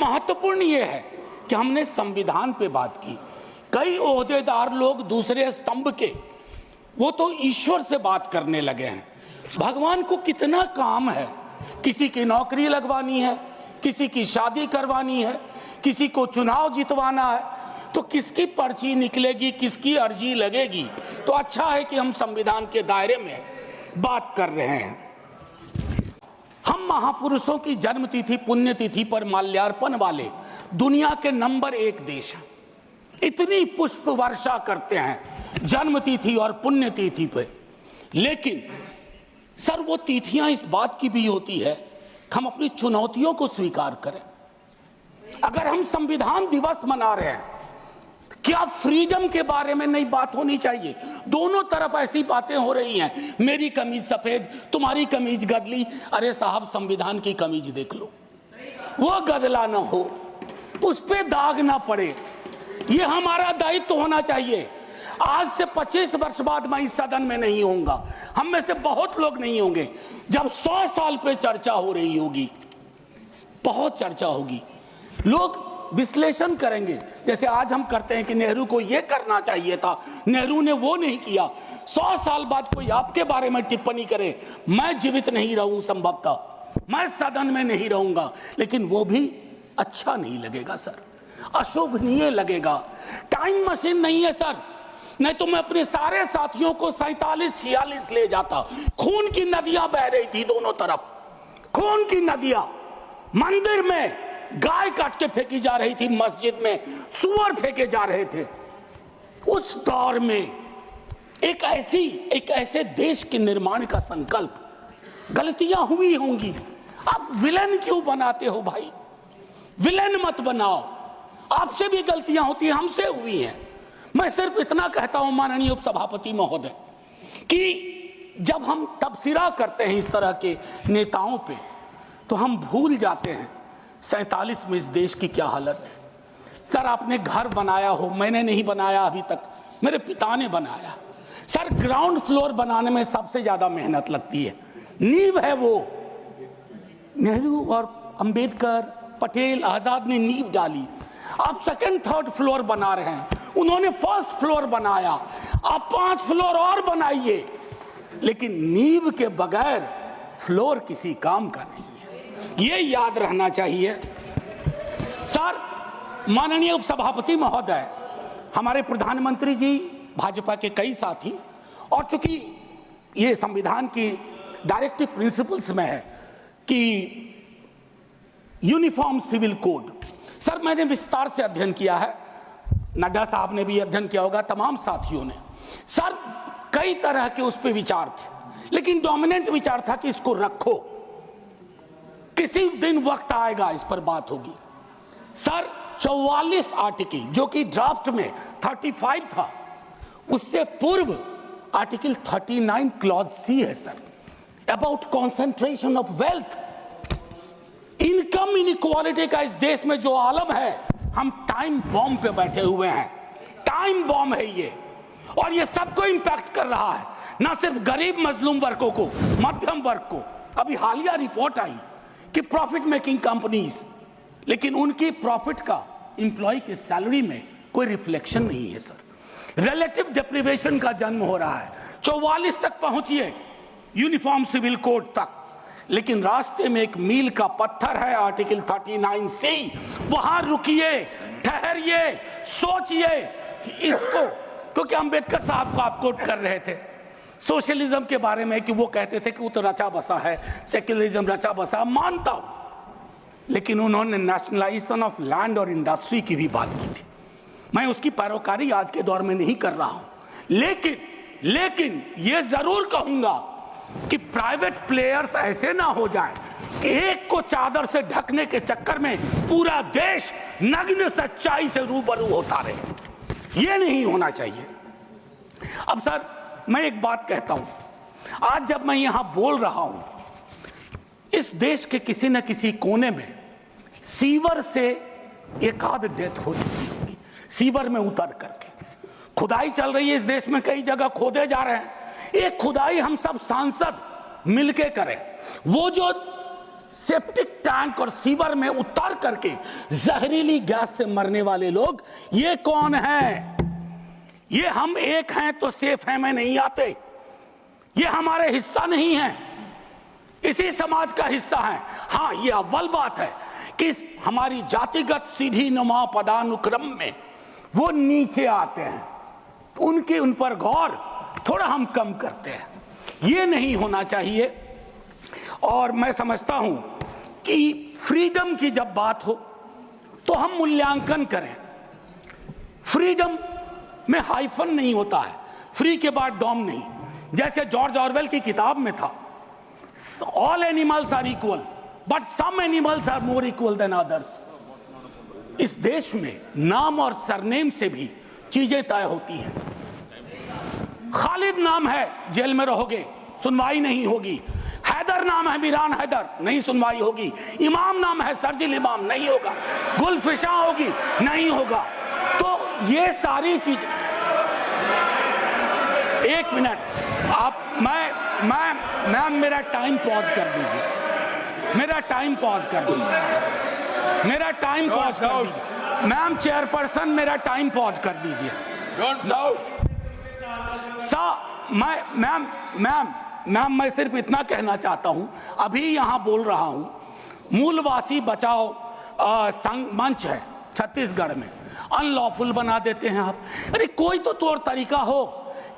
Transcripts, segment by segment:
महत्वपूर्ण यह है कि हमने संविधान पे बात की। कई ओहदेदार लोग दूसरे स्तंभ के, वो तो ईश्वर से बात करने लगे हैं। भगवान को कितना काम है, किसी की नौकरी लगवानी है, किसी की शादी करवानी है, किसी को चुनाव जितवाना है, तो किसकी पर्ची निकलेगी, किसकी अर्जी लगेगी। तो अच्छा है कि हम संविधान के दायरे में बात कर रहे हैं। हम महापुरुषों की जन्मतिथि पुण्यतिथि पर माल्यार्पण वाले दुनिया के नंबर 1 देश हैं। इतनी पुष्प वर्षा करते हैं जन्मतिथि और पुण्यतिथि पे, लेकिन सर वो तिथियां इस बात की भी होती है कि हम अपनी चुनौतियों को स्वीकार करें। अगर हम संविधान दिवस मना रहे हैं, क्या फ्रीडम के बारे में नहीं बात होनी चाहिए? दोनों तरफ ऐसी बातें हो रही हैं, मेरी कमीज सफेद, तुम्हारी कमीज गदली। अरे साहब, संविधान की कमीज देख लो, वो गदला ना हो, उस पे दाग ना पड़े। ये हमारा दायित्व होना चाहिए। आज से 25 वर्ष बाद मैं इस सदन में नहीं होऊंगा, हम में से बहुत लोग नहीं होंगे। जब 100 साल पे चर्चा हो रही होगी, बहुत चर्चा होगी, लोग विश्लेषण करेंगे। जैसे आज हम करते हैं कि नेहरू को यह करना चाहिए था, नेहरू ने वो नहीं किया। 100 साल बाद कोई आपके बारे में टिप्पणी करे, मैं जीवित नहीं रहूं, संभवतः मैं सदन में नहीं रहूंगा, लेकिन वो भी अच्छा नहीं लगेगा सर, अशोभनीय लगेगा। टाइम मशीन नहीं है सर, नहीं तो मैं अपने सारे साथियों को 47-46 ले जाता। खून की नदियां बह रही थी दोनों तरफ, खून की नदियां। मंदिर में गाय काट के फेंकी जा रही थी, मस्जिद में सुअर फेंके जा रहे थे। उस दौर में एक ऐसे देश के निर्माण का संकल्प, गलतियां हुई होंगी। आप विलेन क्यों बनाते हो भाई? विलेन मत बनाओ, आपसे भी गलतियां होती हैं, हमसे हुई हैं। मैं सिर्फ इतना कहता हूं माननीय उपसभापति महोदय कि जब हम तबसरा करते हैं इस तरह के नेताओं पे, तो हम भूल जाते हैं 47 में इस देश की क्या हालत है। सर, आपने घर बनाया हो, मैंने नहीं बनाया अभी तक, मेरे पिता ने बनाया। सर, ग्राउंड फ्लोर बनाने में सबसे ज्यादा मेहनत लगती है, नींव है वो। नेहरू और अंबेडकर, पटेल, आजाद ने नींव डाली। आप सेकंड थर्ड फ्लोर बना रहे हैं, उन्होंने फर्स्ट फ्लोर बनाया, आप 5 फ्लोर और बनाइए, लेकिन नींव के बगैर फ्लोर किसी काम का नहीं है, ये याद रहना चाहिए। सर, माननीय उपसभापति महोदय, हमारे प्रधानमंत्री जी, भाजपा के कई साथी, और चूंकि ये संविधान की डायरेक्टिव प्रिंसिपल्स में है कि यूनिफॉर्म सिविल कोड, सर मैंने विस्तार से अध्ययन किया है, नड्डा साहब ने भी अध्ययन किया होगा, तमाम साथियों ने। सर, कई तरह के उस पर विचार थे, लेकिन डोमिनेंट विचार था कि इसको रखो, किसी दिन वक्त आएगा इस पर बात होगी। सर, 44 आर्टिकल, जो कि ड्राफ्ट में 35 था, उससे पूर्व आर्टिकल 39 क्लॉज सी है sir, about concentration of wealth. Income inequality का इस देश में जो आलम है, हम टाइम बॉम्ब पे बैठे हुए हैं, टाइम बॉम्ब है ये, और ये सबको इंपैक्ट कर रहा है, ना सिर्फ गरीब मजलूम वर्गों को, मध्यम वर्ग को। अभी हालिया रिपोर्ट आई कि प्रॉफिट मेकिंग कंपनीज, लेकिन उनकी प्रॉफिट का एम्प्लॉय के सैलरी में कोई रिफ्लेक्शन नहीं है सर। रिलेटिव डिप्रिवेशन का जन्म हो रहा है। 44 तक पहुंचिए यूनिफॉर्म सिविल कोड तक, लेकिन रास्ते में एक मील का पत्थर है, आर्टिकल 39C। वहां रुकिए, ठहरिए, सोचिए कि इसको, क्योंकि अंबेडकर साहब को आप कोट कर रहे थे सोशलिज्म के बारे में, कि वो कहते थे कि वो तो रचा बसा है, सेक्युलरिज्म रचा बसा, मानता हूं, लेकिन उन्होंने नेशनलाइजेशन ऑफ लैंड और इंडस्ट्री की भी बात की थी। मैं उसकी पैरोकारी आज के दौर में नहीं कर रहा हूं, लेकिन ये जरूर कहूंगा कि प्राइवेट प्लेयर्स ऐसे ना हो जाएं कि एक को चादर से ढकने के चक्कर में पूरा देश नग्न सच्चाई से रूबरू होता रहे। ये नहीं होना चाहिए। अब सर, मैं एक बात कहता हूं, आज जब मैं यहां बोल रहा हूं, इस देश के किसी न किसी कोने में सीवर से एक आध डेथ हो चुकी होगी, सीवर में उतर करके। खुदाई चल रही है इस देश में, कई जगह खोदे जा रहे हैं। एक खुदाई हम सब सांसद मिलके करें। वो जो सेप्टिक टैंक और सीवर में उतार करके जहरीली गैस से मरने वाले लोग, ये कौन है? ये हम एक हैं तो सेफ हैं में नहीं आते, ये हमारे हिस्सा नहीं है, इसी समाज का हिस्सा है। हाँ, ये अव्वल बात है कि हमारी जातिगत सीढ़ी नुमा पदानुक्रम में वो नीचे आते हैं, उन पर गौर थोड़ा हम कम करते हैं, ये नहीं होना चाहिए। और मैं समझता हूं कि फ्रीडम की जब बात हो तो हम मूल्यांकन करें। फ्रीडम में हाइफन नहीं होता है, फ्री के बाद डॉम नहीं, जैसे जॉर्ज ऑरवेल की किताब में था, all animals are equal but some animals are more equal than others. इस देश में नाम और सरनेम से भी चीजें तय होती हैं। खालिद नाम है, जेल में रहोगे, सुनवाई नहीं होगी। हैदर नाम है, मीरान हैदर, नहीं सुनवाई होगी। इमाम नाम है, सर्जिल इमाम, नहीं होगा। गुलफिशा होगी, नहीं होगा। तो ये सारी चीज, एक मिनट आप, मैं मेरा टाइम पॉज कर दीजिए, मेरा टाइम पॉज कर दीजिए, मेरा टाइम पॉज कर दीजिए। मैम चेयरपर्सन, मेरा टाइम पॉज कर दीजिए। मैम मैं सिर्फ इतना कहना चाहता हूं, अभी यहां बोल रहा हूं, मूलवासी बचाओ संघ मंच है छत्तीसगढ़ में, अनलॉफुल बना देते हैं आप। अरे कोई तो तौर तरीका हो,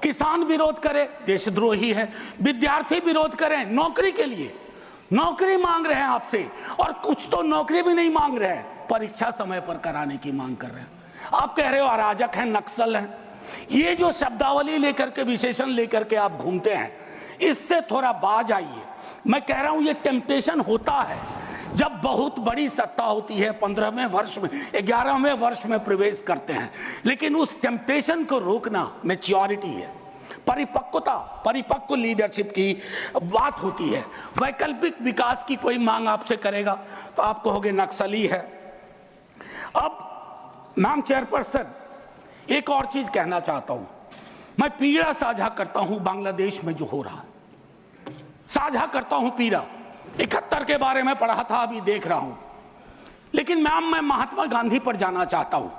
किसान विरोध करे, देशद्रोही है। विद्यार्थी विरोध करें, नौकरी के लिए, नौकरी मांग रहे हैं आपसे, और कुछ तो नौकरी भी नहीं मांग रहे हैं, परीक्षा समय पर कराने की मांग कर रहे हैं। आप कह रहे हो अराजक हैं, नक्सल हैं। ये जो शब्दावली लेकर के, विशेषण लेकर के आप घूमते हैं, इससे थोड़ा बाज आइए। मैं कह रहा हूं ये टेम्पटेशन होता है जब बहुत बड़ी सत्ता होती है, 15वें वर्ष में, 11वें वर्ष में प्रवेश करते हैं, लेकिन उस टेम्पटेशन को रोकना मैच्योरिटी है, परिपक्वता, परिपक्व लीडरशिप की बात होती है। वैकल्पिक विकास की कोई मांग आपसे करेगा तो आप कहोगे नक्सली है। अब मैम चेयरपर्सन, एक और चीज कहना चाहता हूं, मैं पीड़ा साझा करता हूं बांग्लादेश में जो हो रहा है, साझा करता हूं पीड़ा। 71 के बारे में पढ़ा था, अभी देख रहा हूं। लेकिन मैम मैं महात्मा गांधी पर जाना चाहता हूं।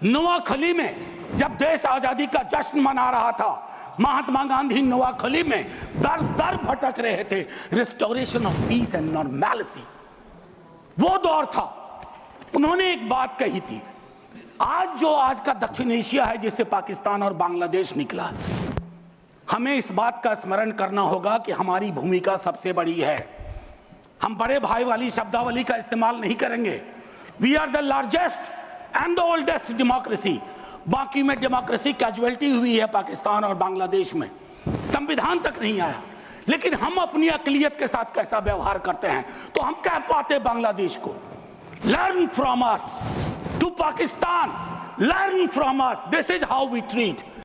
नोआखली में जब देश आजादी का जश्न मना रहा था, महात्मा गांधी नोआखली में दर दर भटक रहे थे, restoration of peace and normality, वो दौर था। उन्होंने एक बात कही थी, आज का दक्षिण एशिया है जिससे पाकिस्तान और बांग्लादेश निकला है, हमें इस बात का स्मरण करना होगा कि हमारी भूमिका सबसे बड़ी है। हम बड़े भाई वाली शब्दावली का इस्तेमाल नहीं करेंगे। We are the largest and the oldest democracy. बाकी में डेमोक्रेसी कैजुअलिटी हुई है पाकिस्तान और बांग्लादेश में, संविधान तक नहीं आया। लेकिन हम अपनी अकलियत के साथ कैसा व्यवहार करते हैं, तो हम कह पाते बांग्लादेश को, learn from us, to Pakistan, learn from us, this is how we treat.